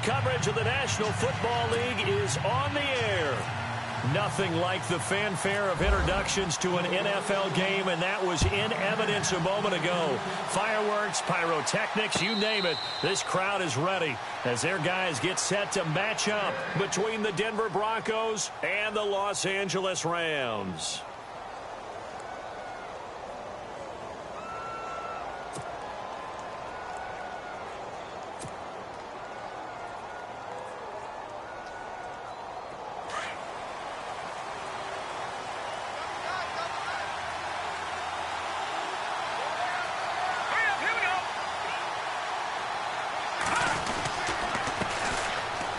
coverage of the National Football League is on the air. Nothing like the fanfare of introductions to an NFL game, and that was in evidence a moment ago. Fireworks, pyrotechnics, you name it. This crowd is ready as their guys get set to match up between the Denver Broncos and the Los Angeles Rams.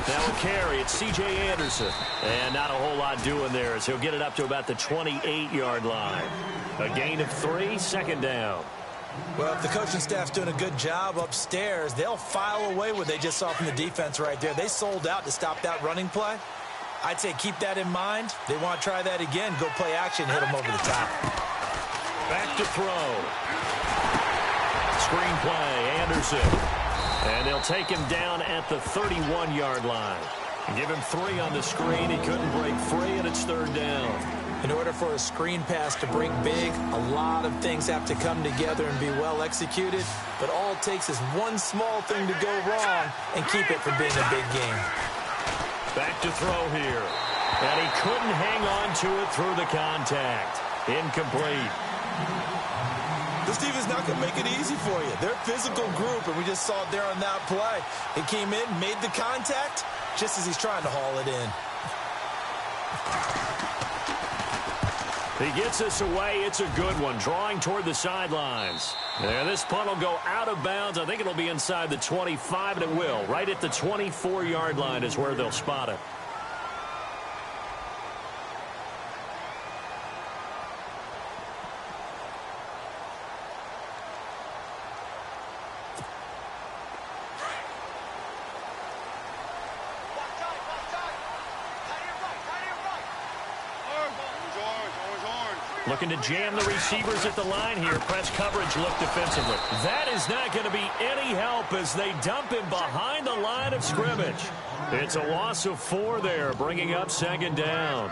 Now a carry, it's C.J. Anderson. And not a whole lot doing there as he'll get it up to about the 28-yard line. A gain of 3, second down. Well, if the coaching staff's doing a good job upstairs, they'll file away what they just saw from the defense right there. They sold out to stop that running play. I'd say keep that in mind. They want to try that again. Go play action, hit them over the top. Back to throw. Screen play, Anderson. And they'll take him down at the 31-yard line. Give him 3 on the screen. He couldn't break free, and it's third down. In order for a screen pass to break big, a lot of things have to come together and be well executed. But all it takes is one small thing to go wrong and keep it from being a big game. Back to throw here. And he couldn't hang on to it through the contact. Incomplete. This team is not going to make it easy for you. They're a physical group, and we just saw it there on that play. He came in, made the contact, just as he's trying to haul it in. He gets us away. It's a good one, drawing toward the sidelines. And this punt will go out of bounds. I think it'll be inside the 25, and it will. Right at the 24-yard line is where they'll spot it. Looking to jam the receivers at the line here. Press coverage look defensively. That is not going to be any help as they dump him behind the line of scrimmage. It's a loss of 4 there, bringing up second down.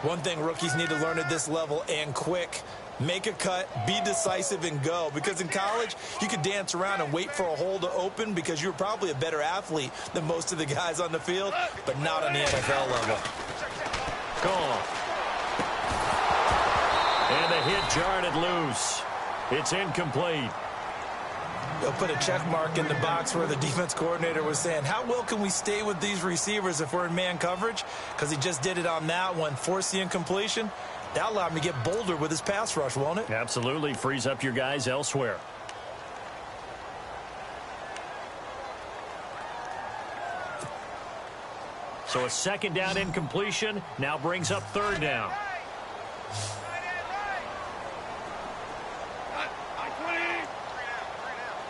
One thing rookies need to learn at this level, and quick, make a cut, be decisive, and go. Because in college, you could dance around and wait for a hole to open because you're probably a better athlete than most of the guys on the field, but not on the NFL level. Gone. And the hit jarred it loose. It's incomplete. They'll put a check mark in the box where the defense coordinator was saying, how well can we stay with these receivers if we're in man coverage? Because he just did it on that one, forced the incompletion. That'll allow him to get bolder with his pass rush, won't it? Absolutely. Frees up your guys elsewhere. So a second down incompletion now brings up third down.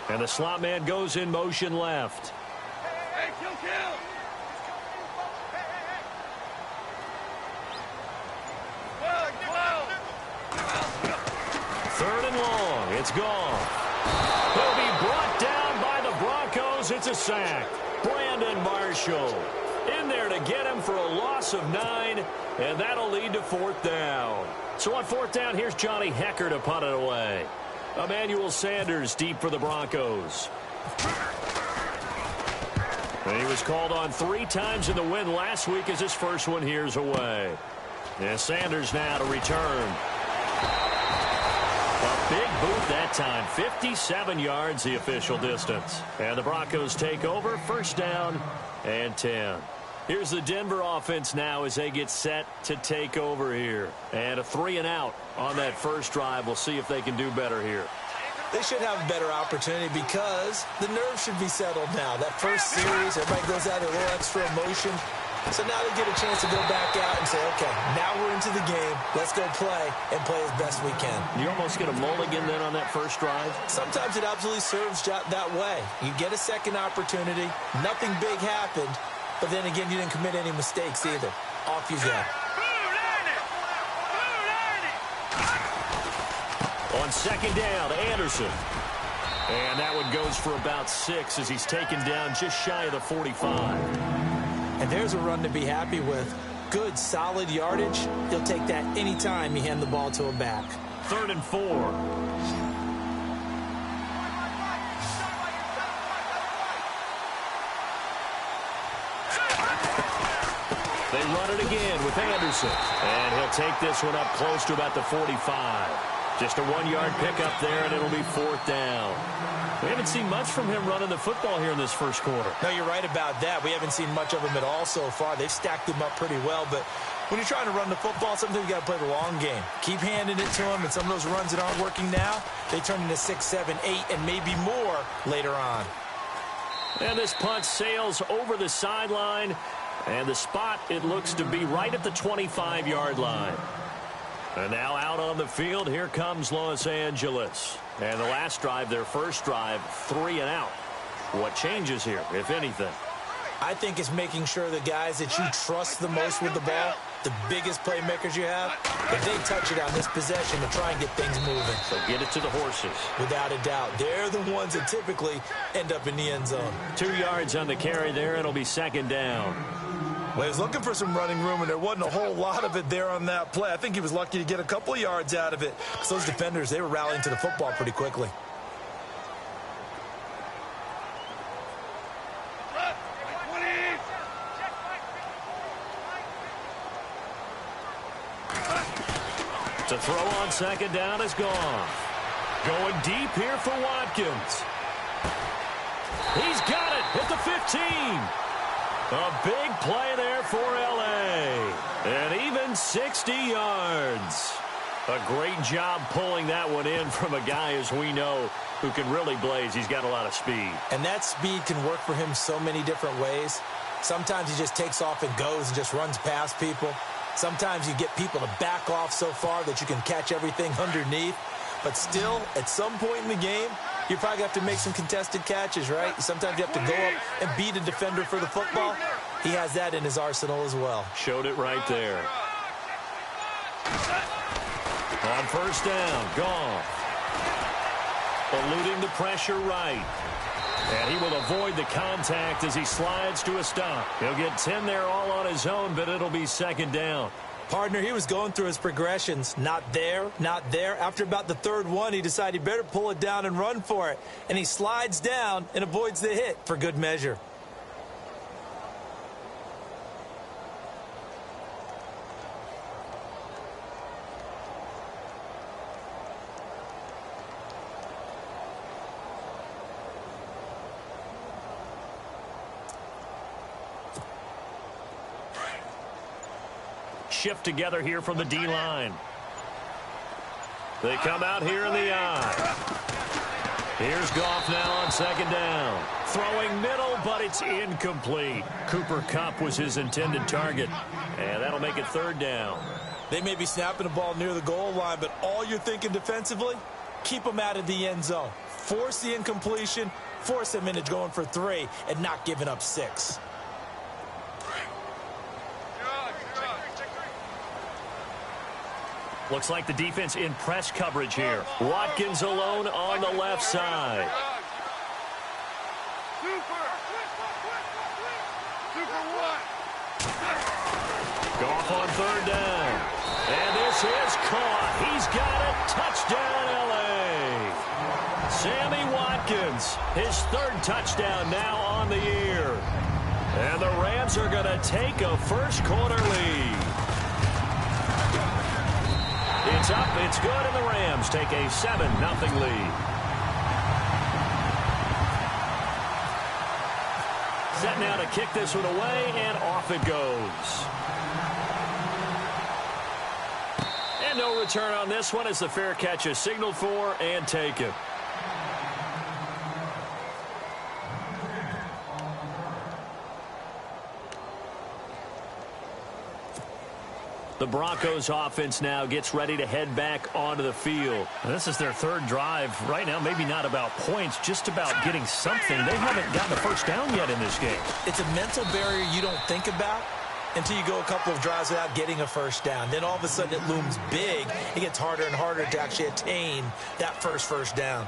And the slot man goes in motion left. Hey, kill. Third and long. It's gone. He'll be brought down by the Broncos. It's a sack. Brandon Marshall in there to get him for a loss of 9, and that'll lead to fourth down. So on fourth down, here's Johnny Hecker to punt it away. Emmanuel Sanders deep for the Broncos. And he was called on 3 times in the win last week as his first one here's away. And Sanders now to return. A big boot that time. 57 yards the official distance. And the Broncos take over. First down and 10. Here's the Denver offense now as they get set to take over here. And a 3-and-out on that first drive. We'll see if they can do better here. They should have a better opportunity because the nerves should be settled now. That first series, everybody goes out with a little extra emotion. So now they get a chance to go back out and say, okay, now we're into the game. Let's go play and play as best we can. You almost get a mulligan then on that first drive? Sometimes it absolutely serves that way. You get a second opportunity. Nothing big happened. But then again, you didn't commit any mistakes either. Off you go. On second down, Anderson. And that one goes for about 6 as he's taken down just shy of the 45. And there's a run to be happy with. Good, solid yardage. He'll take that anytime you hand the ball to him back. 3rd and 4. They run it again with Anderson. And he'll take this one up close to about the 45. Just a 1-yard pickup there, and it'll be 4th down. We haven't seen much from him running the football here in this first quarter. No, you're right about that. We haven't seen much of him at all so far. They've stacked him up pretty well, but when you're trying to run the football, sometimes you got to play the long game. Keep handing it to him, and some of those runs that aren't working now, they turn into 6, 7, 8, and maybe more later on. And this punt sails over the sideline, and the spot, it looks to be right at the 25-yard line. And now out on the field, here comes Los Angeles. And the last drive, their first drive, 3 and out. What changes here, if anything? I think it's making sure the guys that you trust the most with the ball, the biggest playmakers you have, if they touch it on this possession to try and get things moving. So get it to the horses. Without a doubt. They're the ones that typically end up in the end zone. 2 yards on the carry there. It'll be 2nd down. Well, he was looking for some running room, and there wasn't a whole lot of it there on that play. I think he was lucky to get a couple of yards out of it. Because those defenders, they were rallying to the football pretty quickly. To throw on 2nd down is gone. Going deep here for Watkins. He's got it at the 15. A big play there for L.A. And even 60 yards. A great job pulling that one in from a guy, as we know, who can really blaze. He's got a lot of speed. And that speed can work for him so many different ways. Sometimes he just takes off and goes and just runs past people. Sometimes you get people to back off so far that you can catch everything underneath. But still, at some point in the game, you probably have to make some contested catches, right? Sometimes you have to go up and beat a defender for the football. He has that in his arsenal as well. Showed it right there. On 1st down, gone. Eluding the pressure right. And he will avoid the contact as he slides to a stop. He'll get 10 there all on his own, but it'll be 2nd down. Partner, he was going through his progressions. Not there, not there. After about the 3rd one, he decided he better pull it down and run for it. And he slides down and avoids the hit for good measure. Shift together here from the D-line. They come out here in the eye. Here's Goff now on 2nd down. Throwing middle, but it's incomplete. Cooper Kupp was his intended target. And that'll make it 3rd down. They may be snapping the ball near the goal line, but all you're thinking defensively, keep them out of the end zone. Force the incompletion, force them into going for 3, and not giving up 6. Looks like the defense in press coverage here. Watkins alone on the left side. Goff on 3rd down. And this is caught. He's got it. Touchdown, L.A. Sammy Watkins, his 3rd touchdown now on the year. And the Rams are going to take a first quarter lead. It's up, it's good, and the Rams take a 7-0 lead. Set now to kick this one away, and off it goes. And no return on this one as the fair catch is signaled for and taken. The Broncos offense now gets ready to head back onto the field. This is their 3rd drive. Right now, maybe not about points, just about getting something. They haven't gotten a first down yet in this game. It's a mental barrier you don't think about until you go a couple of drives without getting a first down. Then all of a sudden it looms big. It gets harder and harder to actually attain that first down.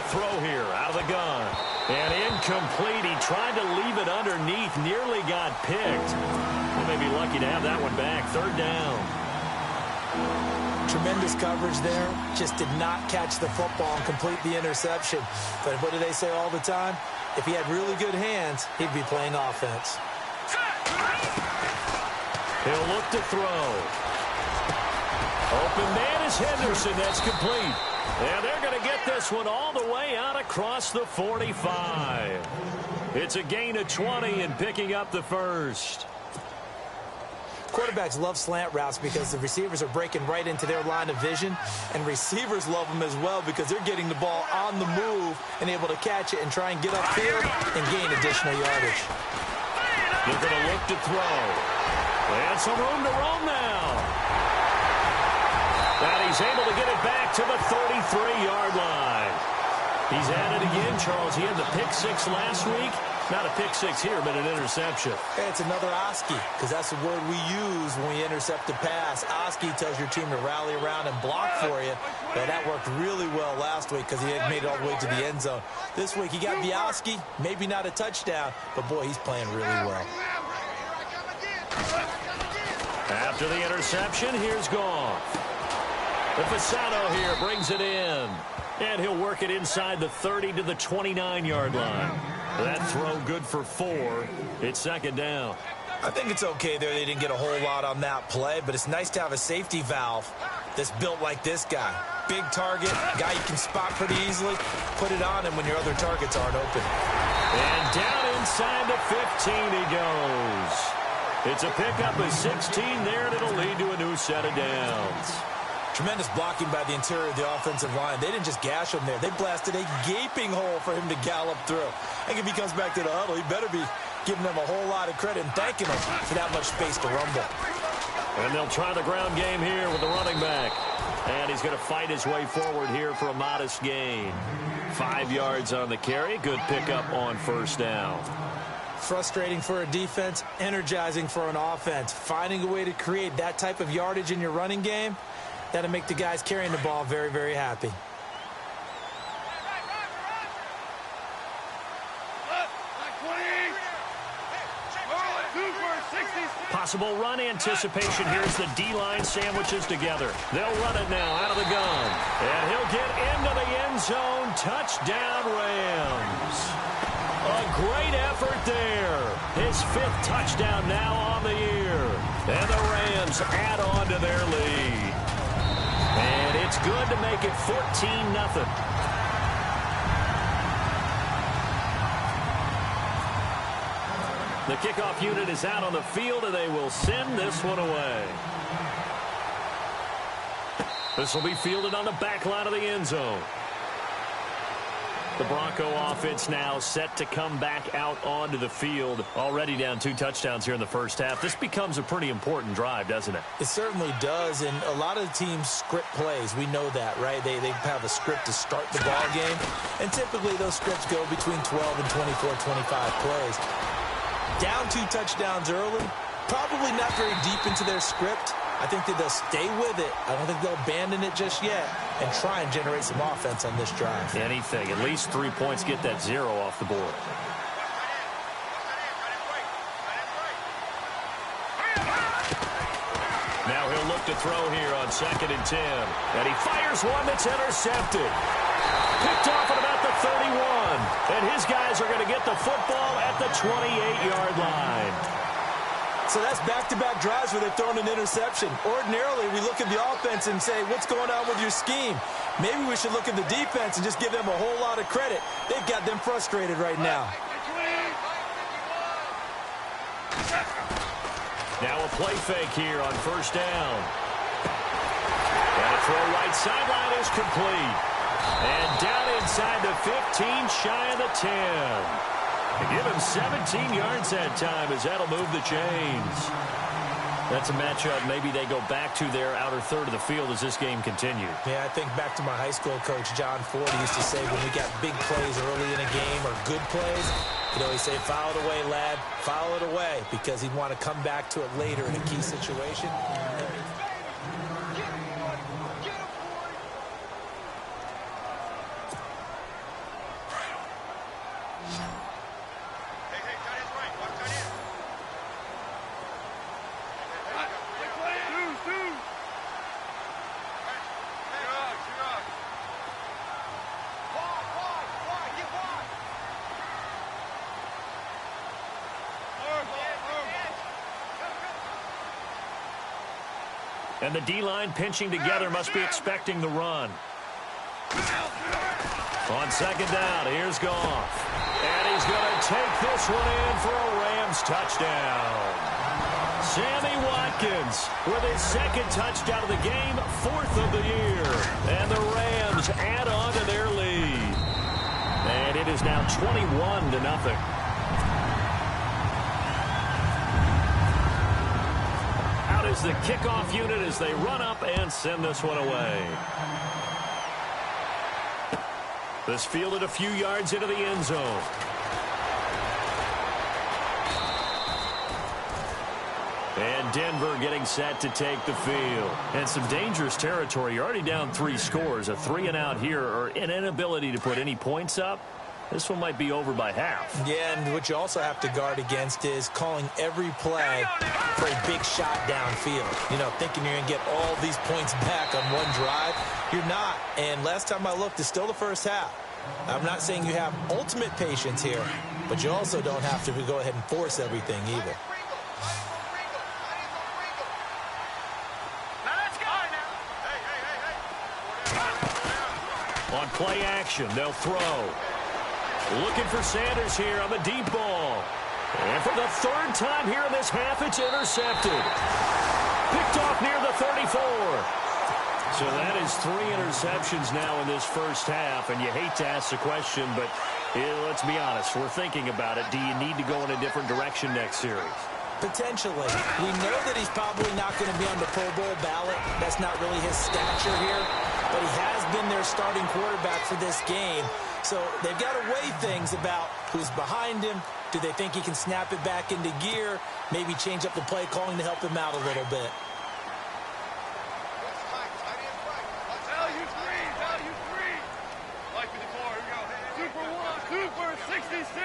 throw here out of the gun. And incomplete. He tried to leave it underneath. Nearly got picked. They may be lucky to have that one back. Third down. Tremendous coverage there. Just did not catch the football and complete the interception. But what do they say all the time? If he had really good hands, he'd be playing offense. He'll look to throw. Open man is Henderson. That's complete. And they're going to get this one all the way out across the 45. It's a gain of 20 and picking up the first. Quarterbacks love slant routes because the receivers are breaking right into their line of vision, and receivers love them as well because they're getting the ball on the move and able to catch it and try and get upfield and gain additional yardage. They're going to look to throw. And some room to roam now. And he's able to get it back to the 33-yard line. He's at it again, Charles. He had the pick six last week. Not a pick six here, but an interception. Hey, it's another Oski, because that's the word we use when we intercept a pass. Oski tells your team to rally around and block for you. But that worked really well last week because he had made it all the way to the end zone. This week he got the Oski, maybe not a touchdown, but boy, he's playing really well. After the interception, here's Goff. The Fasano here brings it in. And he'll work it inside the 30 to the 29-yard line. That throw good for 4. It's second down. I think it's okay there. They didn't get a whole lot on that play, but it's nice to have a safety valve that's built like this guy. Big target, guy you can spot pretty easily. Put it on him when your other targets aren't open. And down inside the 15 he goes. It's a pickup of 16 there, and it'll lead to a new set of downs. Tremendous blocking by the interior of the offensive line. They didn't just gash him there. They blasted a gaping hole for him to gallop through. I think if he comes back to the huddle, he better be giving them a whole lot of credit and thanking them for that much space to rumble. And they'll try the ground game here with the running back. And he's going to fight his way forward here for a modest gain. 5 yards on the carry. Good pickup on first down. Frustrating for a defense, energizing for an offense. Finding a way to create that type of yardage in your running game, that'll make the guys carrying the ball very, very happy. Possible run anticipation. Here's the D-line sandwiches together. They'll run it now out of the gun. And he'll get into the end zone. Touchdown, Rams. A great effort there. His 5th touchdown now on the year. And the Rams add on to their lead. And it's good to make it 14-0. The kickoff unit is out on the field, and they will send this one away. This will be fielded on the back line of the end zone. The Bronco offense now set to come back out onto the field. Already down 2 touchdowns here in the first half. This becomes a pretty important drive, doesn't it? It certainly does, and a lot of the teams script plays. We know that, right? They have a script to start the ball game, and typically those scripts go between 12 and 24, 25 plays. Down 2 touchdowns early, probably not very deep into their script. I think that they'll stay with it. I don't think they'll abandon it just yet and try and generate some offense on this drive. Anything. At least 3 points, get that 0 off the board. Now he'll look to throw here on 2nd and 10. And he fires one that's intercepted. Picked off at about the 31. And his guys are going to get the football at the 28-yard line. So that's back-to-back drives where they've thrown an interception. Ordinarily, we look at the offense and say, what's going on with your scheme? Maybe we should look at the defense and just give them a whole lot of credit. They've got them frustrated right now. Now a play fake here on first down. And a throw right sideline is complete. And down inside the 15, shy of the 10. They give him 17 yards that time as that'll move the chains. That's a matchup maybe they go back to their outer third of the field as this game continues. Yeah, I think back to my high school coach, John Ford. He used to say when we got big plays early in a game or good plays, he'd always say, foul it away, lad, foul it away, because he'd want to come back to it later in a key situation. And the D-line pinching together must be expecting the run. On second down, here's Goff. And he's going to take this one in for a Rams touchdown. Sammy Watkins with his second touchdown of the game, 4th of the year. And the Rams add on to their lead. And it is now 21-0. Out is the kickoff unit as they run up and send this one away. This fielded a few yards into the end zone. And Denver getting set to take the field. And some dangerous territory. You're already down 3 scores. A 3-and-out here, or an inability to put any points up. This one might be over by half. Yeah, and what you also have to guard against is calling every play for a big shot downfield. You know, thinking you're going to get all these points back on one drive. You're not. And last time I looked, it's still the first half. I'm not saying you have ultimate patience here, but you also don't have to go ahead and force everything either. On play action, they'll throw. Looking for Sanders here on the deep ball. And for the 3rd time here in this half, it's intercepted. Picked off near the 34. So that is 3 interceptions now in this first half. And you hate to ask the question, but let's be honest. We're thinking about it. Do you need to go in a different direction next series? Potentially. We know that he's probably not going to be on the Pro Bowl ballot. That's not really his stature here. But he has been their starting quarterback for this game. So they've got to weigh things about who's behind him. Do they think he can snap it back into gear? Maybe change up the play calling to help him out a little bit. Value three. Like the 4, here we go. Super 66.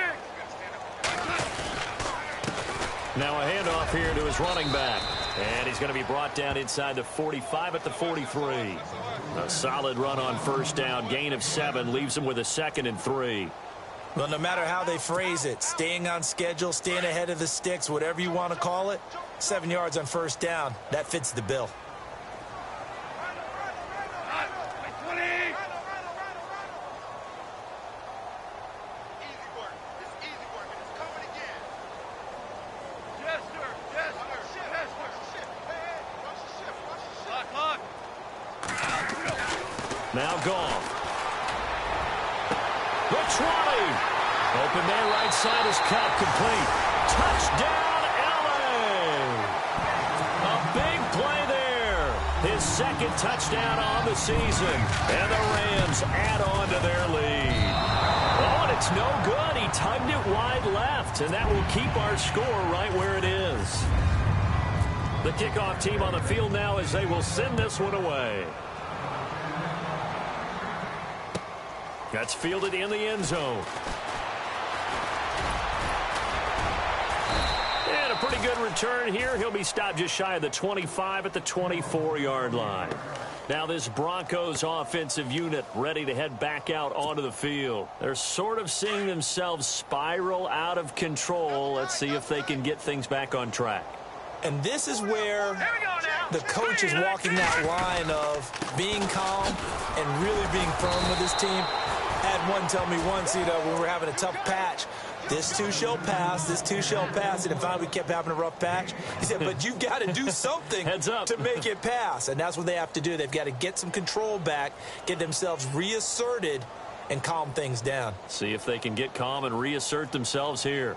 Now a handoff here to his running back. And he's going to be brought down inside the 45 at the 43. A solid run on first down. Gain of 7 leaves him with a 2nd and 3. Well, no matter how they phrase it, staying on schedule, staying ahead of the sticks, whatever you want to call it, 7 yards on first down, that fits the bill. Now Goff. The 20. Open there, right side is cut, complete. Touchdown, L.A. A big play there. His 2nd touchdown on the season. And the Rams add on to their lead. Oh, and it's no good. He tugged it wide left, and that will keep our score right where it is. The kickoff team on the field now as they will send this one away. That's fielded in the end zone. And a pretty good return here. He'll be stopped just shy of the 25 at the 24-yard line. Now this Broncos offensive unit ready to head back out onto the field. They're sort of seeing themselves spiral out of control. Let's see if they can get things back on track. And this is where the coach is walking that line of being calm and really being firm with his team. Had one tell me once, when we were having a tough patch, this too shall pass, this too shall pass. And finally we kept having a rough patch. He said, but you've got to do something to make it pass. And that's what they have to do. They've got to get some control back, get themselves reasserted, and calm things down. See if they can get calm and reassert themselves here.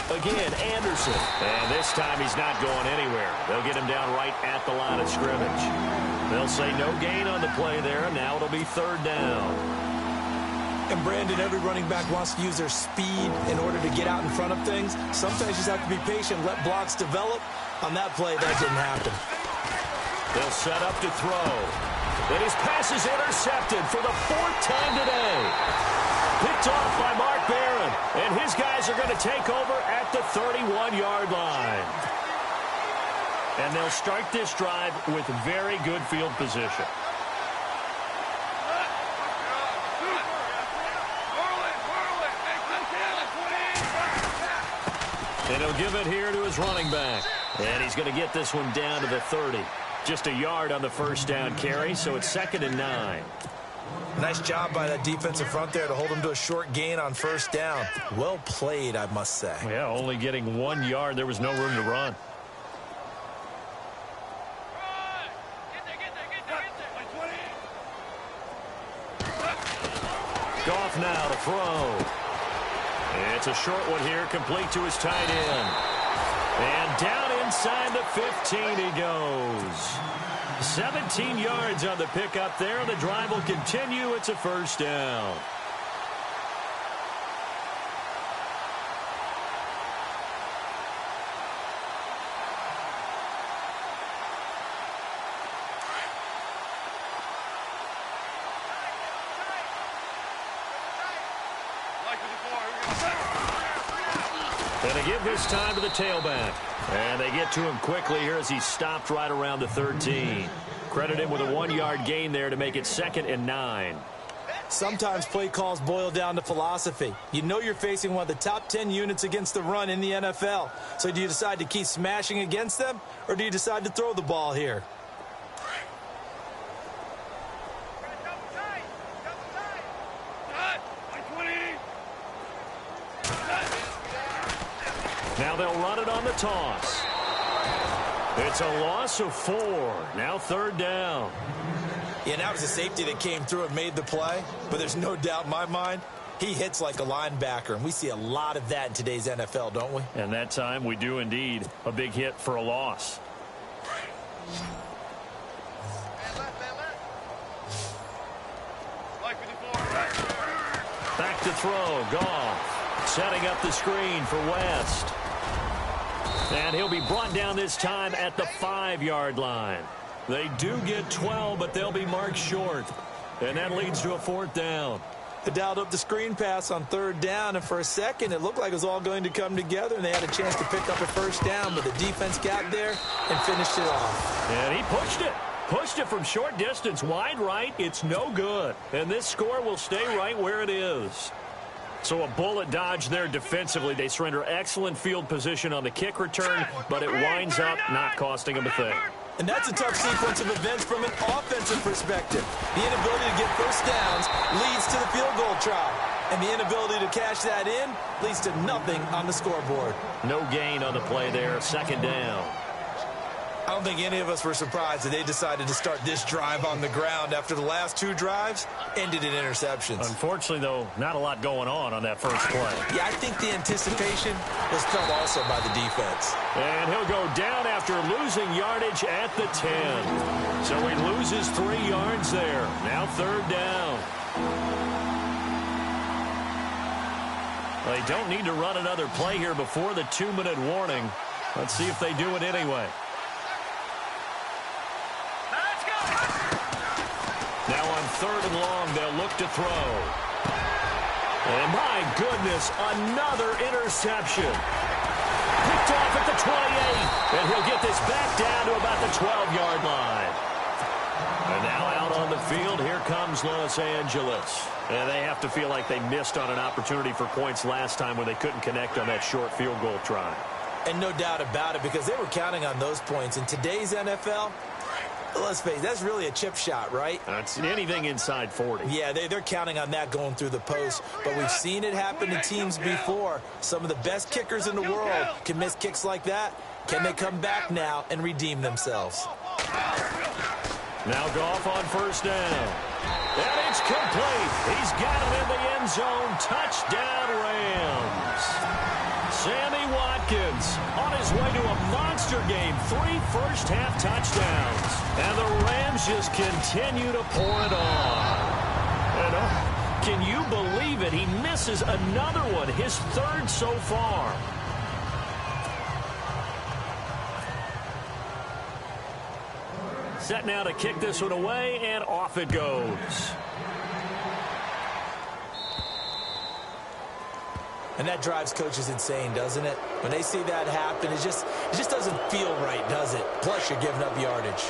Again, Anderson. And this time he's not going anywhere. They'll get him down right at the line of scrimmage. They'll say no gain on the play there, and now it'll be 3rd down. And, Brandon, every running back wants to use their speed in order to get out in front of things. Sometimes you just have to be patient, let blocks develop. On that play, that didn't happen. They'll set up to throw. And his pass is intercepted for the 4th time today. Picked off by Mark Barron. And his guys are going to take over at the 31-yard line. And they'll start this drive with very good field position. And he'll give it here to his running back. And he's going to get this one down to the 30. Just a yard on the first down carry, so it's 2nd and 9. Nice job by that defensive front there to hold him to a short gain on first down. Well played, I must say. Yeah, only getting 1 yard. There was no room to run. Goff now to throw. It's a short one here, complete to his tight end. And down inside the 15 he goes. 17 yards on the pickup there. The drive will continue. It's a first down. And they give this time to the tailback. And they get to him quickly here as he stopped right around the 13. Credit him with a 1-yard gain there to make it 2nd and 9. Sometimes play calls boil down to philosophy. You know you're facing one of the top 10 units against the run in the NFL. So do you decide to keep smashing against them, or do you decide to throw the ball here? Now they'll run it on the toss. It's a loss of 4. Now 3rd down. Yeah, that was a safety that came through and made the play. But there's no doubt in my mind, he hits like a linebacker. And we see a lot of that in today's NFL, don't we? And that time we do indeed. A big hit for a loss. Back to throw. Goff setting up the screen for West. And he'll be brought down this time at the 5-yard line. They do get 12, but they'll be marked short. And that leads to a 4th down. They dialed up the screen pass on 3rd down, and for a second it looked like it was all going to come together, and they had a chance to pick up a first down, but the defense got there and finished it off. And he pushed it. Pushed it from short distance, wide right. It's no good. And this score will stay right where it is. So a bullet dodge there defensively. They surrender excellent field position on the kick return, but it winds up not costing them a thing. And that's a tough sequence of events from an offensive perspective. The inability to get first downs leads to the field goal try. And the inability to cash that in leads to nothing on the scoreboard. No gain on the play there, 2nd down. I don't think any of us were surprised that they decided to start this drive on the ground after the last 2 drives ended in interceptions. Unfortunately, though, not a lot going on that first play. Yeah, I think the anticipation was felt also by the defense. And he'll go down after losing yardage at the 10. So he loses 3 yards there. Now 3rd down. They don't need to run another play here before the 2-minute warning. Let's see if they do it anyway. Now on 3rd and long, they'll look to throw. And my goodness, another interception. Picked off at the 28. And he'll get this back down to about the 12-yard line. And now out on the field, here comes Los Angeles. And they have to feel like they missed on an opportunity for points last time when they couldn't connect on that short field goal try. And no doubt about it, because they were counting on those points. In today's NFL, let's face it, that's really a chip shot, right? That's anything inside 40. Yeah, they're counting on that going through the post. But we've seen it happen to teams before. Some of the best kickers in the world can miss kicks like that. Can they come back now and redeem themselves? Now Goff on 1st down. And it's complete. He's got it in the end zone. Touchdown, Rams. Sammy Watkins on his way to a monster game. 3 first-half touchdowns. And the Rams just continue to pour it on. And can you believe it? He misses another one, his 3rd so far. Set now to kick this one away, and off it goes. And that drives coaches insane, doesn't it? When they see that happen, it just doesn't feel right, does it? Plus, you're giving up yardage.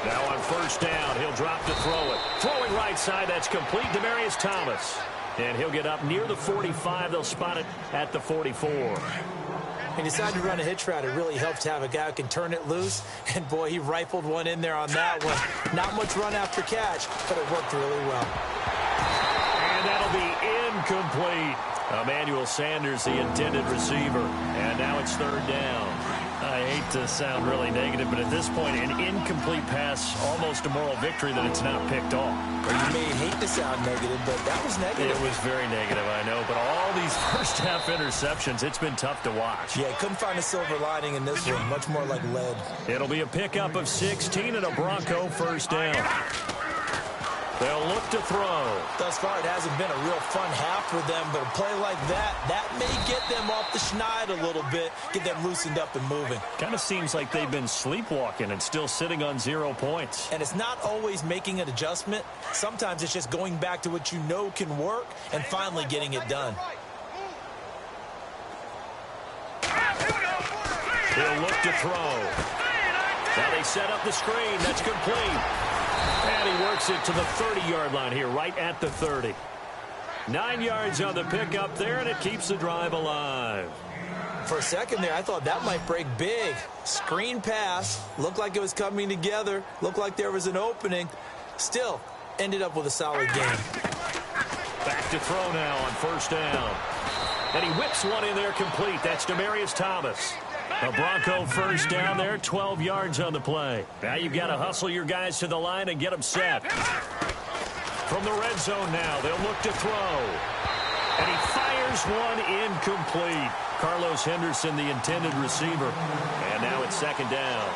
Now on first down, he'll drop to throw it. Throwing right side, that's complete. Demaryius Thomas. And he'll get up near the 45. They'll spot it at the 44. He decided to run a hitch route. It really helps to have a guy who can turn it loose. And, boy, he rifled one in there on that one. Not much run after catch, but it worked really well. And that'll be incomplete. Emmanuel Sanders, the intended receiver. And now it's third down. I hate to sound really negative, but at this point, an incomplete pass, almost a moral victory that it's not picked off. Well, you may hate to sound negative, but that was negative. It was very negative, I know. But all these first-half interceptions, it's been tough to watch. Yeah, couldn't find a silver lining in this one. Much more like lead. It'll be a pickup of 16 and a Bronco first down. They'll look to throw. Thus far, it hasn't been a real fun half for them, but a play like that may get them off the schneid a little bit, get them loosened up and moving. Kind of seems like they've been sleepwalking and still sitting on 0 points. And it's not always making an adjustment. Sometimes it's just going back to what you know can work and finally getting it done. He'll look to throw. Now they set up the screen. That's complete. And he works it to the 30-yard line here, right at the 30. 9 yards on the pickup there, and it keeps the drive alive. For a second there, I thought that might break big. Screen pass. Looked like it was coming together. Looked like there was an opening. Still, ended up with a solid game. Back to throw now on first down. And he whips one in there complete. That's Demaryius Thomas. A Bronco first down there, 12 yards on the play. Now you've got to hustle your guys to the line and get them set. From the red zone now, they'll look to throw. And he fires one incomplete. Carlos Henderson, the intended receiver. And now it's second down.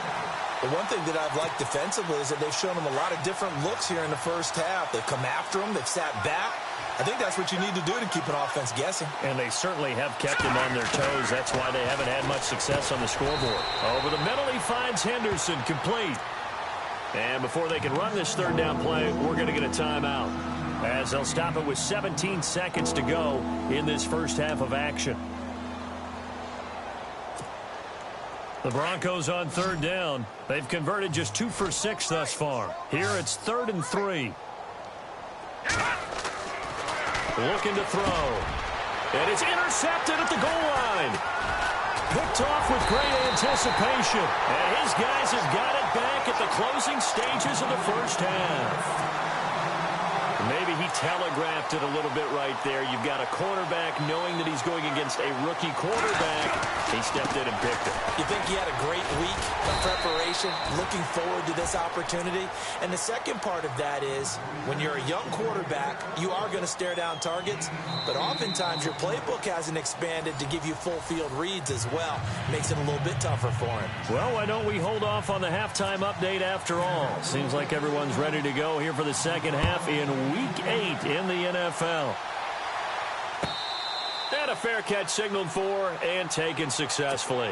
The one thing that I've liked defensively is that they've shown them a lot of different looks here in the first half. They've come after them. They've sat back. I think that's what you need to do to keep an offense guessing. And they certainly have kept them on their toes. That's why they haven't had much success on the scoreboard. Over the middle, he finds Henderson complete. And before they can run this third down play, we're going to get a timeout, as they'll stop it with 17 seconds to go in this first half of action. The Broncos on third down. They've converted just 2 for 6 thus far. Here it's 3rd and 3. Looking to throw. And it's intercepted at the goal line. Picked off with great anticipation. And his guys have got it back at the closing stages of the first half. Maybe he telegraphed it a little bit right there. You've got a quarterback knowing that he's going against a rookie quarterback. He stepped in and picked it. You think he had a great week of preparation, looking forward to this opportunity? And the second part of that is, when you're a young quarterback, you are going to stare down targets, but oftentimes your playbook hasn't expanded to give you full field reads as well. Makes it a little bit tougher for him. Well, why don't we hold off on the halftime update after all? Seems like everyone's ready to go here for the second half in Week 8 in the NFL. And a fair catch signaled for and taken successfully.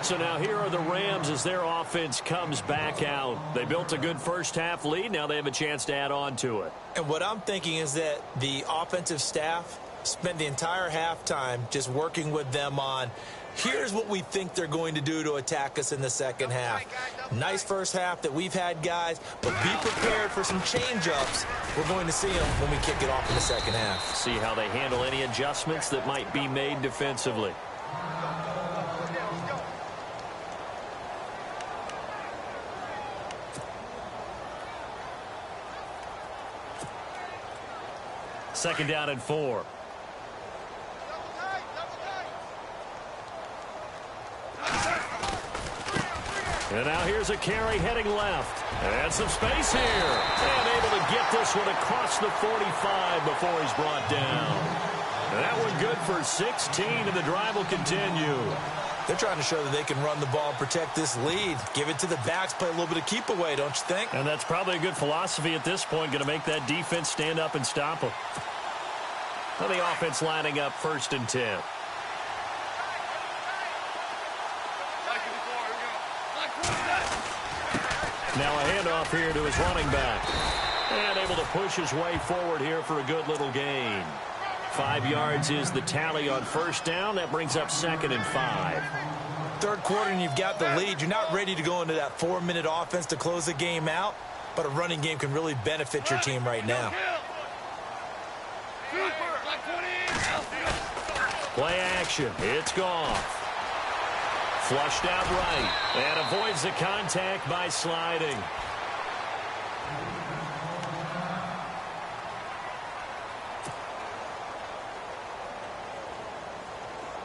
So now here are the Rams as their offense comes back out. They built a good first half lead. Now they have a chance to add on to it. And what I'm thinking is that the offensive staff spent the entire halftime just working with them on, here's what we think they're going to do to attack us in the second half. Nice first half that we've had, guys, but be prepared for some change-ups. We're going to see them when we kick it off in the second half. See how they handle any adjustments that might be made defensively. Second down and 4. And now here's a carry heading left. And some space here. And able to get this one across the 45 before he's brought down. And that one good for 16, and the drive will continue. They're trying to show that they can run the ball and protect this lead. Give it to the backs, play a little bit of keep away, don't you think? And that's probably a good philosophy at this point, going to make that defense stand up and stop them. Now the offense lining up 1st and 10. Now a handoff here to his running back. And able to push his way forward here for a good little gain. 5 yards is the tally on first down. That brings up 2nd and 5. Third quarter and you've got the lead. You're not ready to go into that 4-minute offense to close the game out, but a running game can really benefit your team right now. Play action. It's gone. Flushed out right. And avoids the contact by sliding.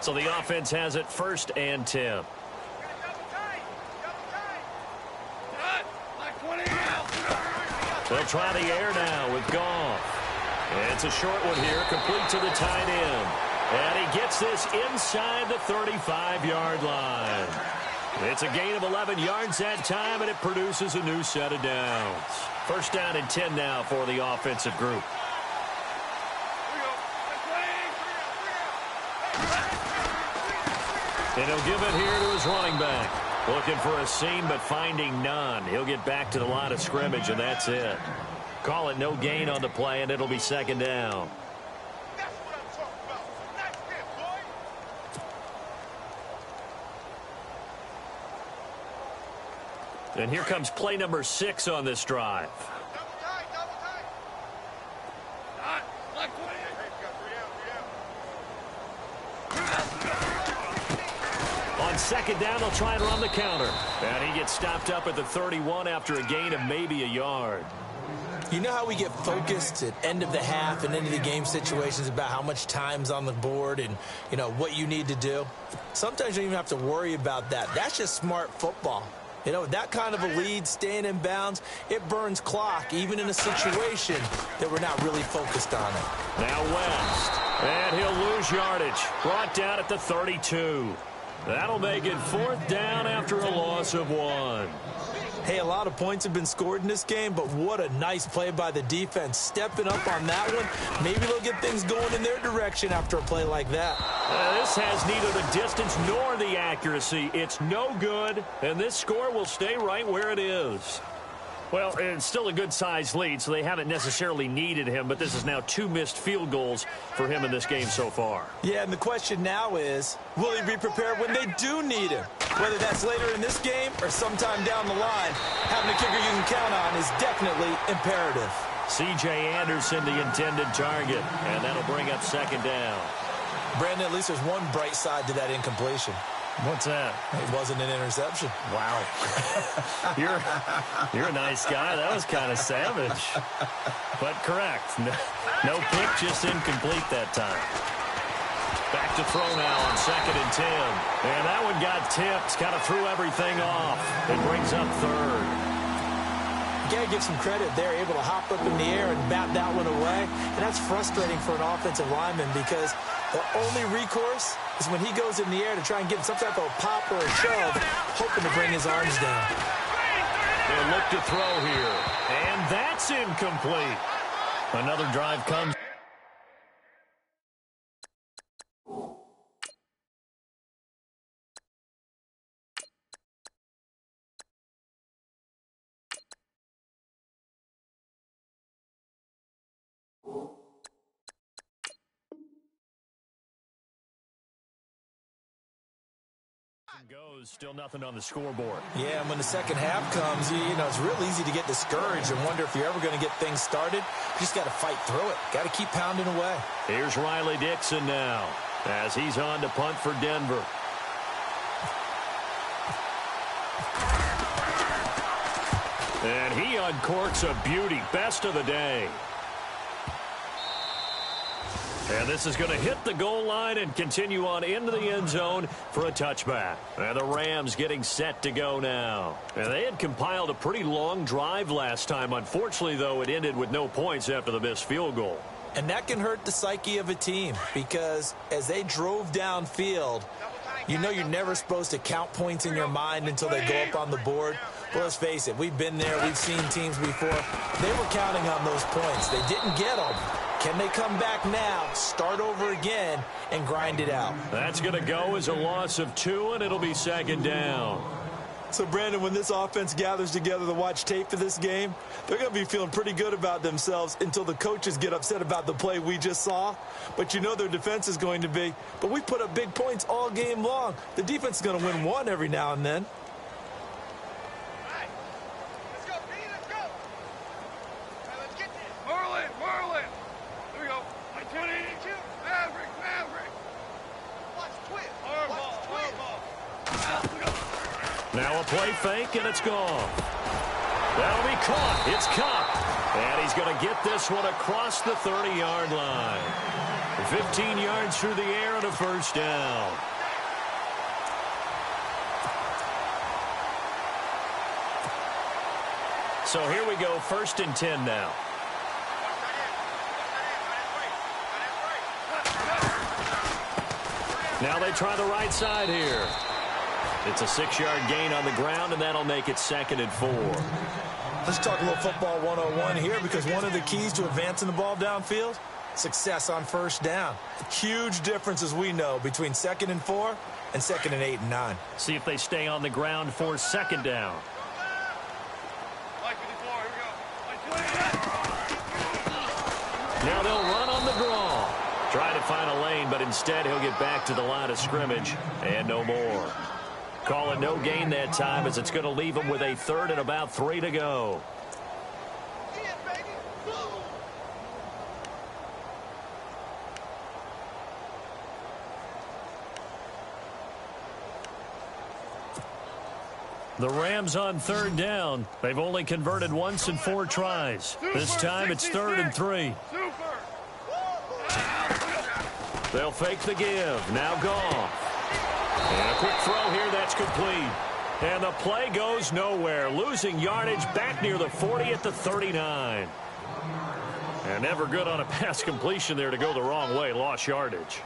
So the offense has it 1st and 10. They'll try the air now with Goff. It's a short one here, complete to the tight end. And he gets this inside the 35-yard line. It's a gain of 11 yards that time, and it produces a new set of downs. 1st down and 10 now for the offensive group. And he'll give it here to his running back. Looking for a seam, but finding none. He'll get back to the line of scrimmage, and that's it. Call it no gain on the play, and it'll be 2nd down. And here comes play number 6 on this drive. On 2nd down, they'll try and run the counter. And he gets stopped up at the 31 after a gain of maybe a yard. You know how we get focused at end of the half and into the game situations about how much time's on the board and, you know, what you need to do? Sometimes you don't even have to worry about that. That's just smart football. You know, that kind of a lead, staying in bounds, it burns clock, even in a situation that we're not really focused on it. Now West. And he'll lose yardage. Brought down at the 32. That'll make it 4th down after a loss of 1. Hey, a lot of points have been scored in this game, but what a nice play by the defense. Stepping up on that one. Maybe they'll get things going in their direction after a play like that. This has neither the distance nor the accuracy. It's no good, and this score will stay right where it is. Well, it's still a good-sized lead, so they haven't necessarily needed him, but this is now 2 missed field goals for him in this game so far. Yeah, and the question now is, will he be prepared when they do need him? Whether that's later in this game or sometime down the line, having a kicker you can count on is definitely imperative. C.J. Anderson, the intended target, and that'll bring up 2nd down. Brandon, at least there's one bright side to that incompletion. What's that? It wasn't an interception. Wow. You're a nice guy. That was kind of savage. But correct. No pick, just incomplete that time. Back to throw now on 2nd and 10. And that one got tipped. Kind of threw everything off. It brings up 3rd. You got to give some credit there, able to hop up in the air and bat that one away. And that's frustrating for an offensive lineman because the only recourse is when he goes in the air to try and get some type of a pop or a shove, hoping to bring his arms down. They'll look to throw here. And that's incomplete. Another drive comes. Goes, still nothing on the scoreboard. Yeah, and when the second half comes, you know, it's real easy to get discouraged and wonder if you're ever going to get things started. You just got to fight through it. Got to keep pounding away. Here's Riley Dixon now as he's on to punt for Denver. And he uncorks a beauty. Best of the day. And this is going to hit the goal line and continue on into the end zone for a touchback. And the Rams getting set to go now. And they had compiled a pretty long drive last time. Unfortunately, though, it ended with no points after the missed field goal. And that can hurt the psyche of a team because as they drove downfield, you know you're never supposed to count points in your mind until they go up on the board. Well, let's face it, we've been there. We've seen teams before. They were counting on those points. They didn't get them. Can they come back now, start over again, and grind it out? That's going to go as a loss of 2, and it'll be 2nd down. So, Brandon, when this offense gathers together to watch tape for this game, they're going to be feeling pretty good about themselves until the coaches get upset about the play we just saw. But you know their defense is going to be. But we put up big points all game long. The defense is going to win one every now and then. Now a play fake, and it's gone. That'll be caught. It's caught. And he's going to get this one across the 30-yard line. 15 yards through the air and a first down. So here we go, 1st and 10 now. Now they try the right side here. It's a 6-yard gain on the ground, and that'll make it 2nd and 4. Let's talk a little football 101 here, because one of the keys to advancing the ball downfield, success on first down. Huge difference, as we know, between 2nd and 4 and 2nd and 8 and 9. See if they stay on the ground for 2nd down. Now they'll run on the draw. Try to find a lane, but instead he'll get back to the line of scrimmage and no more. Call it no gain that time, as it's going to leave him with a 3rd and about 3 to go. The Rams on 3rd down. They've only converted once in 4 tries. This time it's 3rd and 3. They'll fake the give. Now gone. And a quick throw here that's complete. And the play goes nowhere. Losing yardage back near the 40 at the 39. And never good on a pass completion there to go the wrong way. Lost yardage.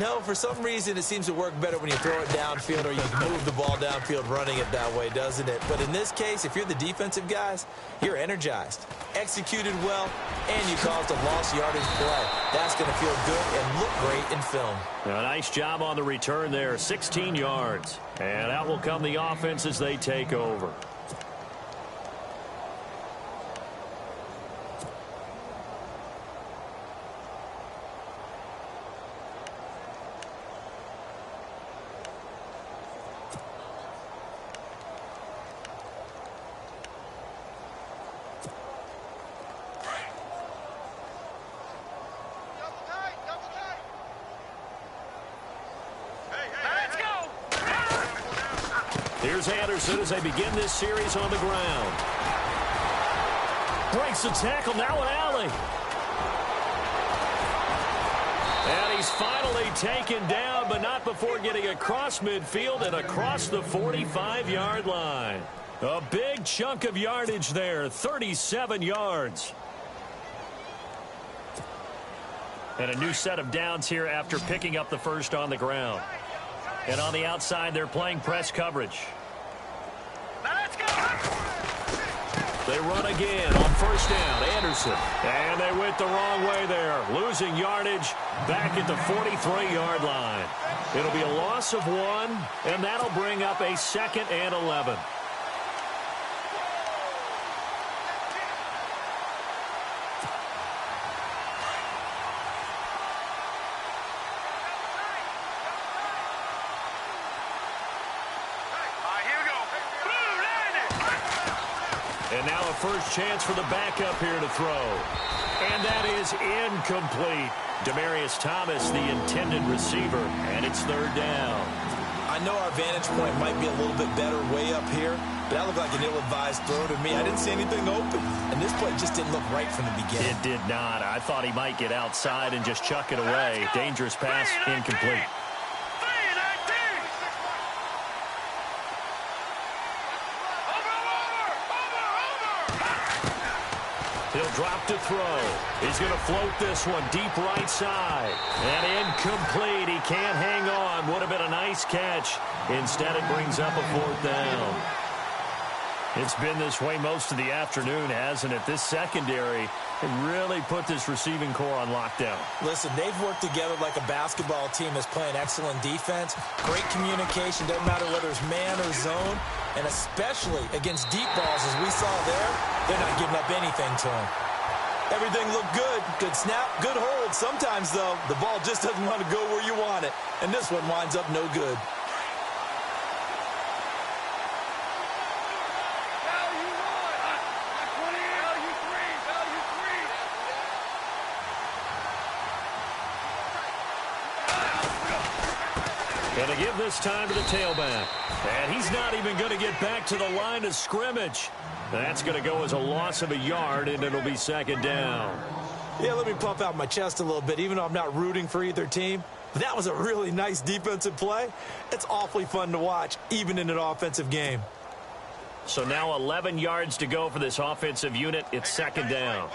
No, for some reason, it seems to work better when you throw it downfield or you move the ball downfield running it that way, doesn't it? But in this case, if you're the defensive guys, you're energized, executed well, and you caused a lost yardage play. That's going to feel good and look great in film. A nice job on the return there, 16 yards. And out will come the offense as they take over. Here's Anderson as they begin this series on the ground. Breaks the tackle, now an alley. And he's finally taken down, but not before getting across midfield and across the 45-yard line. A big chunk of yardage there, 37 yards. And a new set of downs here after picking up the first on the ground. And on the outside, they're playing press coverage. They run again on first down. Anderson. And they went the wrong way there. Losing yardage back at the 43-yard line. It'll be a loss of 1, and that'll bring up a 2nd and 11. And now a first chance for the backup here to throw. And that is incomplete. Demaryius Thomas, the intended receiver, and it's 3rd down. I know our vantage point might be a little bit better way up here, but that looked like an ill-advised throw to me. I didn't see anything open, and this play just didn't look right from the beginning. It did not. I thought he might get outside and just chuck it away. Dangerous pass, incomplete. He'll drop to throw. He's going to float this one deep right side. And incomplete. He can't hang on. Would have been a nice catch. Instead, it brings up a 4th down. It's been this way most of the afternoon, hasn't it? This secondary really put this receiving core on lockdown. Listen, they've worked together like a basketball team that's playing excellent defense. Great communication. Doesn't matter whether it's man or zone. And especially against deep balls, as we saw there, they're not giving up anything to him. Everything looked good. Good snap, good hold. Sometimes, though, the ball just doesn't want to go where you want it. And this one winds up no good. Going to give this time to the tailback. And he's not even going to get back to the line of scrimmage. That's going to go as a loss of a yard, and it'll be second down. Yeah, let me puff out my chest a little bit, even though I'm not rooting for either team. But that was a really nice defensive play. It's awfully fun to watch, even in an offensive game. So now 11 yards to go for this offensive unit. It's second down.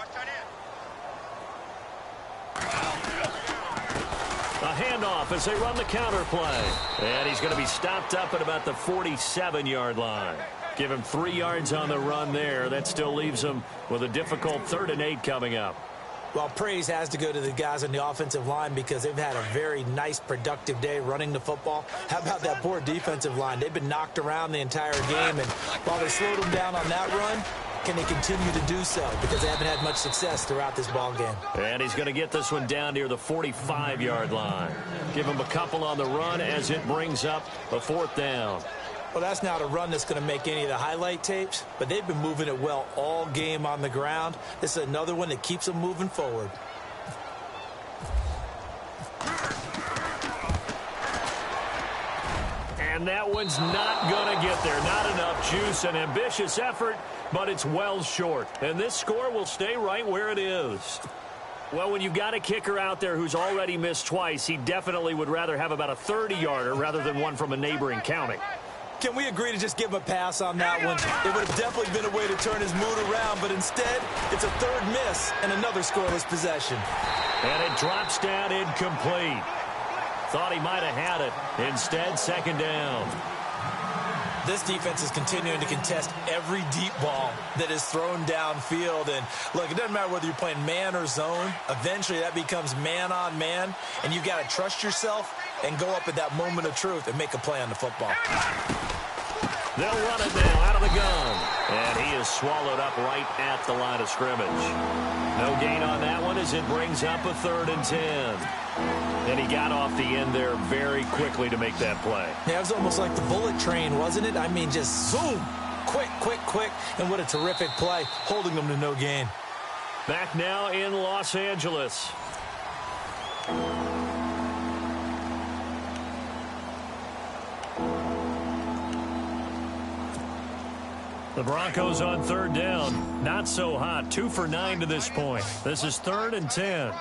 A handoff as they run the counter play. And he's going to be stopped up at about the 47-yard line. Give him 3 yards on the run there. That still leaves him with a difficult 3rd and 8 coming up. Well, praise has to go to the guys on the offensive line because they've had a very nice, productive day running the football. How about that poor defensive line? They've been knocked around the entire game, and while they slowed them down on that run, can they continue to do so? Because they haven't had much success throughout this ball game. And he's going to get this one down near the 45-yard line. Give him a couple on the run as it brings up a 4th down. Well, that's not a run that's going to make any of the highlight tapes, but they've been moving it well all game on the ground. This is another one that keeps them moving forward. And that one's not going to get there. Not enough juice. An ambitious effort, but it's well short. And this score will stay right where it is. Well, when you've got a kicker out there who's already missed twice, he definitely would rather have about a 30-yarder rather than one from a neighboring county. Can we agree to just give him a pass on that one? It would have definitely been a way to turn his mood around, but instead, it's a 3rd miss and another scoreless possession. And it drops down incomplete. Thought he might have had it. Instead, second down. This defense is continuing to contest every deep ball that is thrown downfield. And look, it doesn't matter whether you're playing man or zone. Eventually, that becomes man on man. And you've got to trust yourself and go up at that moment of truth and make a play on the football. They'll run it now out of the gun. And he is swallowed up right at the line of scrimmage. No gain on that one as it brings up a 3rd and 10. And he got off the end there very quickly to make that play. Yeah, it was almost like the bullet train, wasn't it? I mean, just zoom. Quick, quick, quick. And what a terrific play, holding them to no gain. Back now in Los Angeles. The Broncos on 3rd down. Not so hot. 2 for 9 to this point. This is 3rd and 10.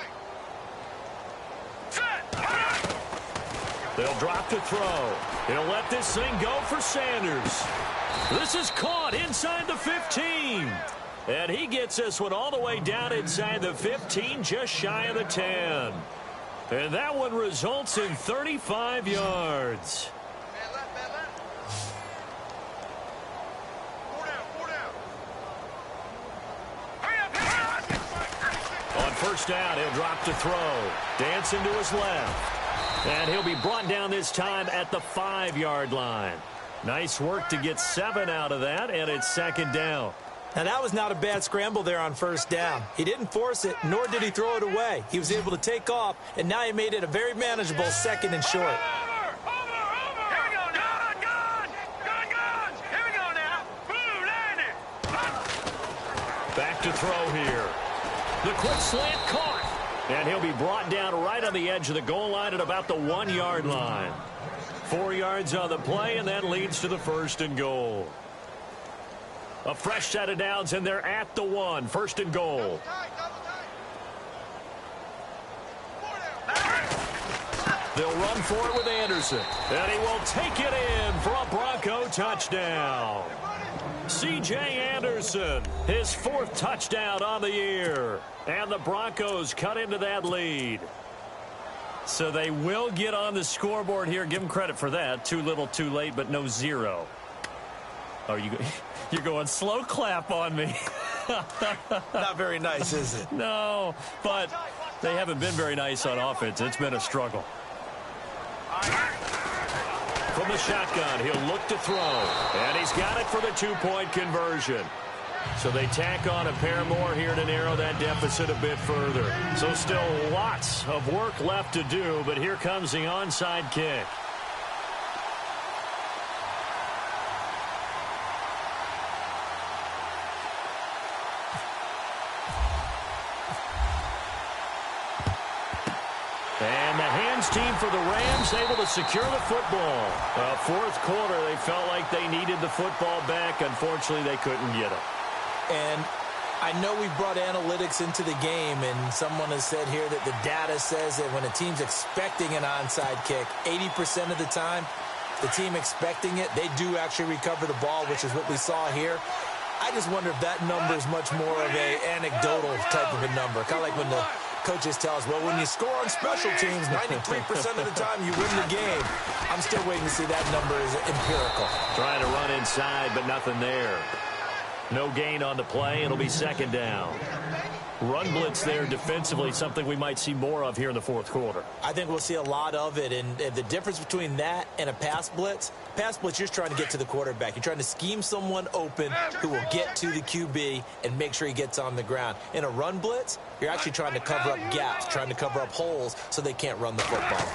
They'll drop to throw. He'll let this thing go for Sanders. This is caught inside the 15. And he gets this one all the way down inside the 15, just shy of the 10. And that one results in 35 yards. On 1st down, he'll drop to throw. Dancing to his left. And he'll be brought down this time at the 5-yard line. Nice work to get 7 out of that, and it's second down. Now, that was not a bad scramble there on 1st down. He didn't force it, nor did he throw it away. He was able to take off, and now he made it a very manageable 2nd and short. Back to throw here. The quick slant caught. And he'll be brought down right on the edge of the goal line at about the 1-yard line. 4 yards on the play, and that leads to the 1st and goal. A fresh set of downs, and they're at the 1. 1st and goal. They'll run for it with Anderson. And he will take it in for a Bronco touchdown. C.J. Anderson, his 4th touchdown on the year. And the Broncos cut into that lead. So they will get on the scoreboard here. Give them credit for that. Too little, too late, but no 0. Oh, you're going slow clap on me. Not very nice, is it? No, but they haven't been very nice on offense. It's been a struggle. from the shotgun. He'll look to throw. And he's got it for the two-point conversion. So they tack on a pair more here to narrow that deficit a bit further. So still lots of work left to do, but here comes the onside kick. And the hands team for the Rams able to secure the football. Fourth quarter, they felt like they needed the football back. Unfortunately, they couldn't get it. And I know we brought analytics into the game, and someone has said here that the data says that when a team's expecting an onside kick, 80% of the time, the team expecting it, they do actually recover the ball, which is what we saw here. I just wonder if that number is much more of an anecdotal type of a number. Kind of like when the coaches tell us, well, when you score on special teams, 93% of the time you win the game. I'm still waiting to see that number is empirical. Trying to run inside, but nothing there. No gain on the play. It'll be second down. Run blitz there defensively, something we might see more of here in the fourth quarter. I think we'll see a lot of it, and the difference between that and a pass blitz, you're just trying to get to the quarterback. You're trying to scheme someone open who will get to the QB and make sure he gets on the ground. In a run blitz, you're actually trying to cover up gaps, trying to cover up holes so they can't run the football.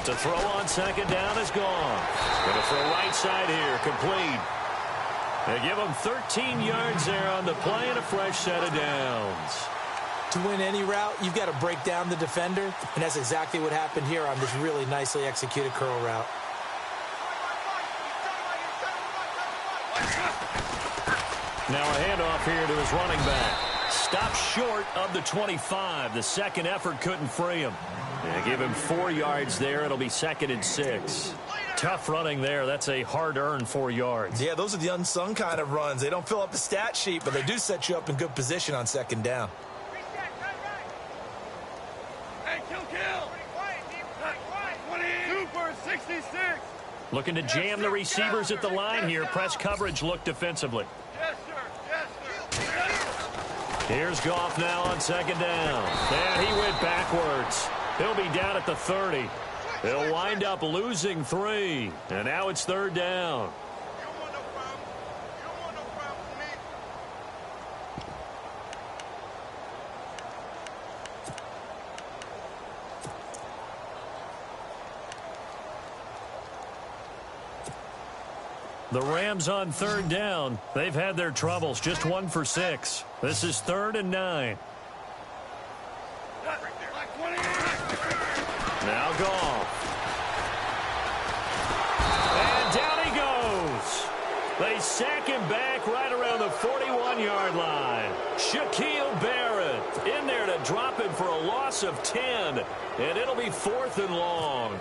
To throw on second down is gone. Going to throw right side here, complete. They give him 13 yards there on the play and a fresh set of downs. To win any route, you've got to break down the defender, and that's exactly what happened here on this really nicely executed curl route. Now a handoff here to his running back. Stopped short of the 25. The second effort couldn't free him. They give him 4 yards there. It'll be 2nd and 6. Tough running there. That's a hard-earned 4 yards. Yeah, those are the unsung kind of runs. They don't fill up the stat sheet, but they do set you up in good position on second down. Hey, kill. Super 66. Looking to jam the receivers at the line here. Press coverage look defensively. Yes, sir. Here's Goff now on second down. And he went backwards. He'll be down at the 30. They'll wind up losing 3. And now it's third down. The Rams on third down. They've had their troubles. Just 1 for 6. This is 3rd and 9. Now Goff. And down he goes. They sack him back right around the 41-yard line. Shaquille Barrett in there to drop him for a loss of 10. And it'll be 4th and long.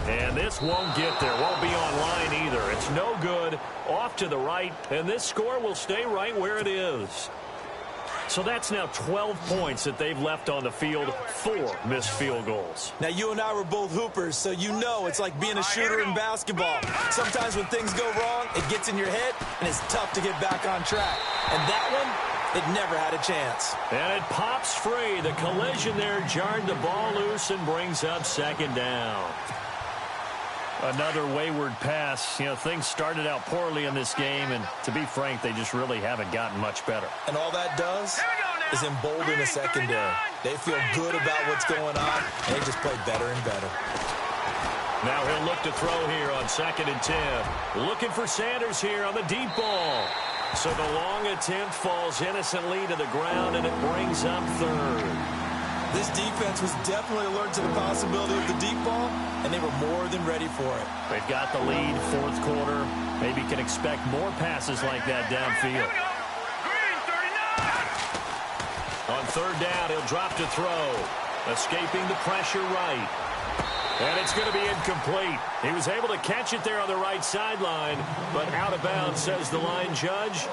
And this won't get there. Won't be online either. It's no good. Off to the right. And this score will stay right where it is. So that's now 12 points that they've left on the field. 4 missed field goals. Now, you and I were both hoopers, so you know it's like being a shooter in basketball. Sometimes when things go wrong, it gets in your head, and it's tough to get back on track. And that one, it never had a chance. And it pops free. The collision there jarred the ball loose and brings up second down. Another wayward pass. You know, things started out poorly in this game, and to be frank, they just really haven't gotten much better. And all that does is embolden the secondary. They feel good about what's going on, and they just play better and better. Now he'll look to throw here on 2nd and 10. Looking for Sanders here on the deep ball. So the long attempt falls innocently to the ground, and it brings up 3rd. This defense was definitely alert to the possibility of the deep ball, and they were more than ready for it. They've got the lead, 4th quarter. Maybe can expect more passes like that downfield. On 3rd down, he'll drop to throw. Escaping the pressure right. And it's going to be incomplete. He was able to catch it there on the right sideline, but out of bounds, says the line judge.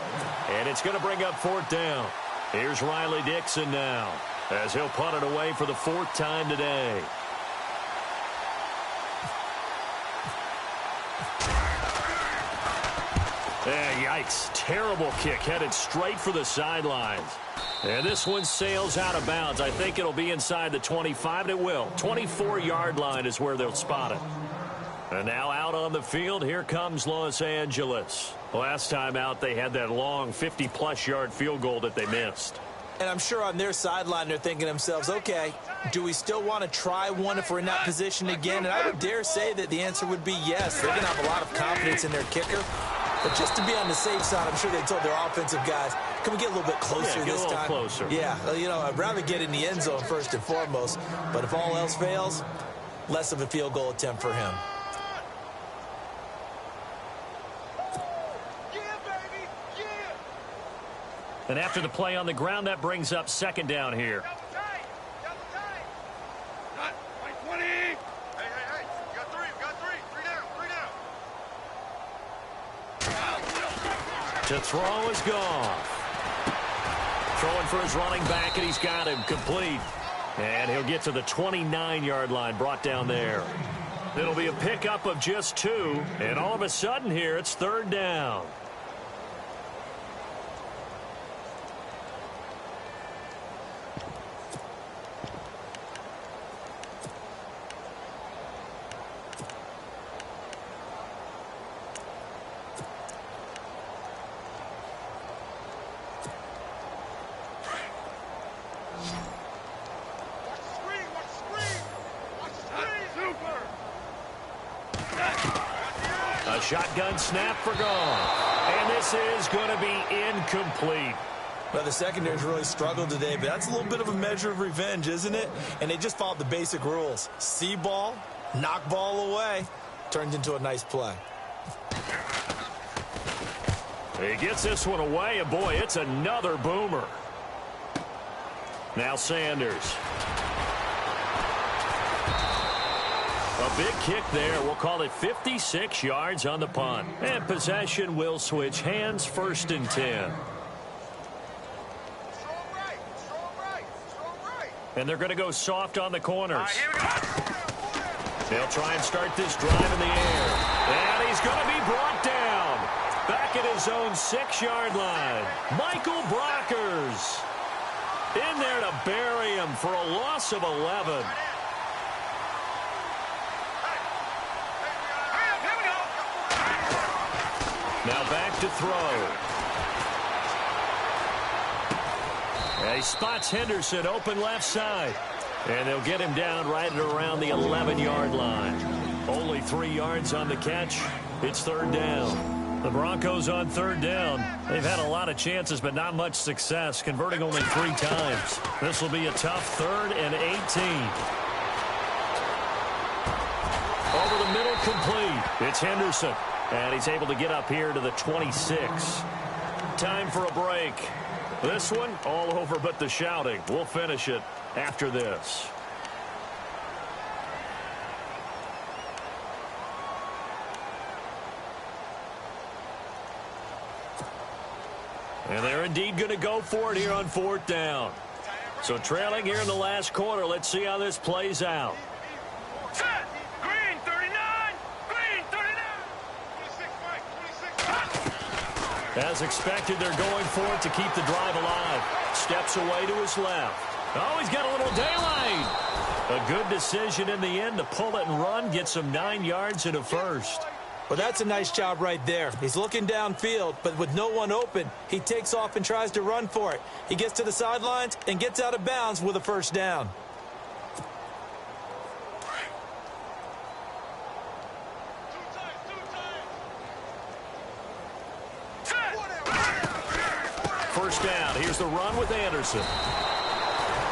And it's going to bring up 4th down. Here's Riley Dixon now, as he'll punt it away for the 4th time today. Yikes. Terrible kick headed straight for the sidelines. And this one sails out of bounds. I think it'll be inside the 25, and it will. 24-yard line is where they'll spot it. And now out on the field, here comes Los Angeles. Last time out, they had that long 50-plus yard field goal that they missed. And I'm sure on their sideline, they're thinking to themselves, okay, do we still want to try one if we're in that position again? And I would dare say that the answer would be yes. They're going to have a lot of confidence in their kicker. But just to be on the safe side, I'm sure they told their offensive guys, can we get a little bit closer this time? Closer. Yeah, you know, I'd rather get in the end zone first and foremost. But if all else fails, less of a field goal attempt for him. And after the play on the ground, that brings up second down here. Not by 20. Hey, you got three. To throw is gone. Throwing for his running back, and he's got him complete. And he'll get to the 29-yard line, brought down there. It'll be a pickup of just 2, and all of a sudden here, it's third down. Shotgun snap for gone. And this is going to be incomplete. Well, the secondary's really struggled today, but that's a little bit of a measure of revenge, isn't it? And they just followed the basic rules. See ball, knock ball away. Turned into a nice play. He gets this one away, and boy, it's another boomer. Now Sanders. A big kick there. We'll call it 56 yards on the punt. And possession will switch hands, first and 10. And they're going to go soft on the corners. They'll try and start this drive in the air. And he's going to be brought down. Back at his own 6-yard line. Michael Brockers in there to bury him for a loss of 11. Now back to throw. And he spots Henderson open left side. And they'll get him down right at around the 11-yard line. Only 3 yards on the catch. It's third down. The Broncos on third down. They've had a lot of chances, but not much success, converting only 3 times. This will be a tough 3rd and 18. Over the middle, complete. It's Henderson. And he's able to get up here to the 26. Time for a break. This one, all over but the shouting. We'll finish it after this. And they're indeed going to go for it here on 4th down. So trailing here in the last quarter. Let's see how this plays out. As expected, they're going for it to keep the drive alive. Steps away to his left. Oh, he's got a little daylight. A good decision in the end to pull it and run. Gets him 9 yards and a first. Well, that's a nice job right there. He's looking downfield, but with no one open, he takes off and tries to run for it. He gets to the sidelines and gets out of bounds with a first down. First down. Here's the run with Anderson.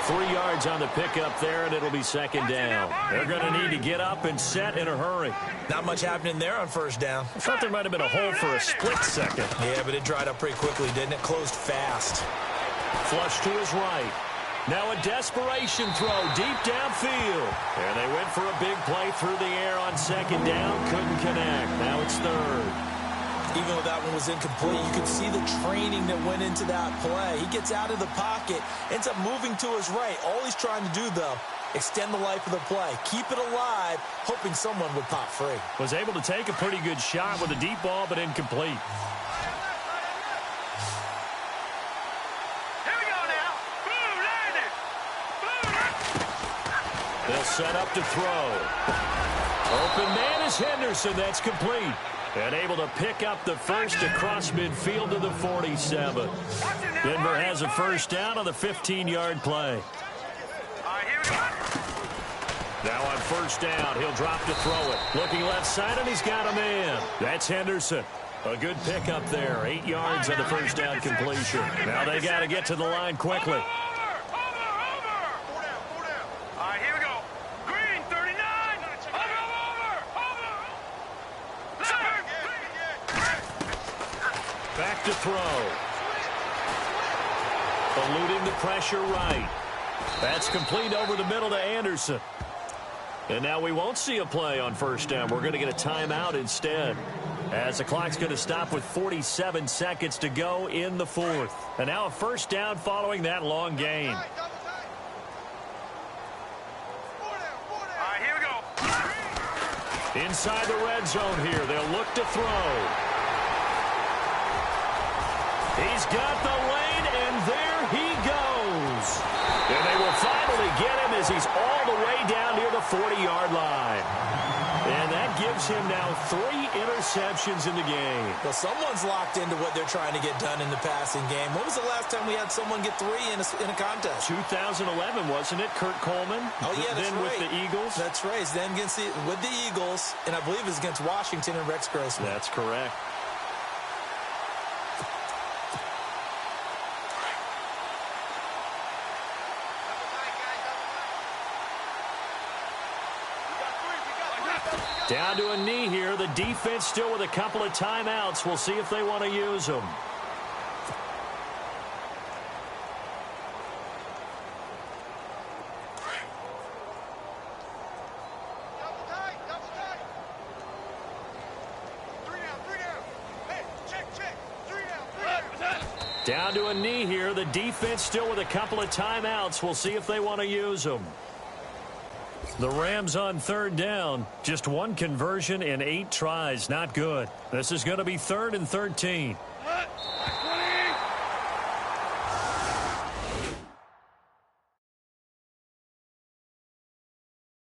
3 yards on the pickup there, and it'll be second down. They're going to need to get up and set in a hurry. Not much happening there on first down. I thought there might have been a hole for a split second. Yeah, but it dried up pretty quickly, didn't it? Closed fast. Flush to his right. Now a desperation throw deep downfield. And they went for a big play through the air on second down. Couldn't connect. Now it's third. Even though that one was incomplete, you could see the training that went into that play. He gets out of the pocket, ends up moving to his right. All he's trying to do, though, extend the life of the play. Keep it alive, hoping someone would pop free. Was able to take a pretty good shot with a deep ball, but incomplete. He'll set up to throw. Open man is Henderson. That's complete. And able to pick up the first across midfield to the 47. Denver has a first down on the 15-yard play. Now on first down, he'll drop to throw it. Looking left side, and he's got a man. That's Henderson. A good pickup there. 8 yards on the first down completion. Now they got to get to the line quickly. Back to throw. Eluding the pressure right. That's complete over the middle to Anderson. And now we won't see a play on first down. We're going to get a timeout instead, as the clock's going to stop with 47 seconds to go in the fourth. And now a first down following that long gain. Here we go. Inside the red zone here. They'll look to throw. He's got the lane, and there he goes. And they will finally get him as he's all the way down near the 40-yard line. And that gives him now 3 interceptions in the game. Well, someone's locked into what they're trying to get done in the passing game. When was the last time we had someone get 3 in a contest? 2011, wasn't it? Kurt Coleman? Oh, yeah, that's then right. With the Eagles? That's right. Then with the Eagles, and I believe it was against Washington and Rex Grossman. That's correct. Down to a knee here. The defense still with a couple of timeouts. We'll see if they want to use them. Double tight. 3 down. Hey, check. 3 down. Down to a knee here. The defense still with a couple of timeouts. We'll see if they want to use them. The Rams on third down. Just 1 conversion in 8 tries. Not good. This is going to be 3rd and 13.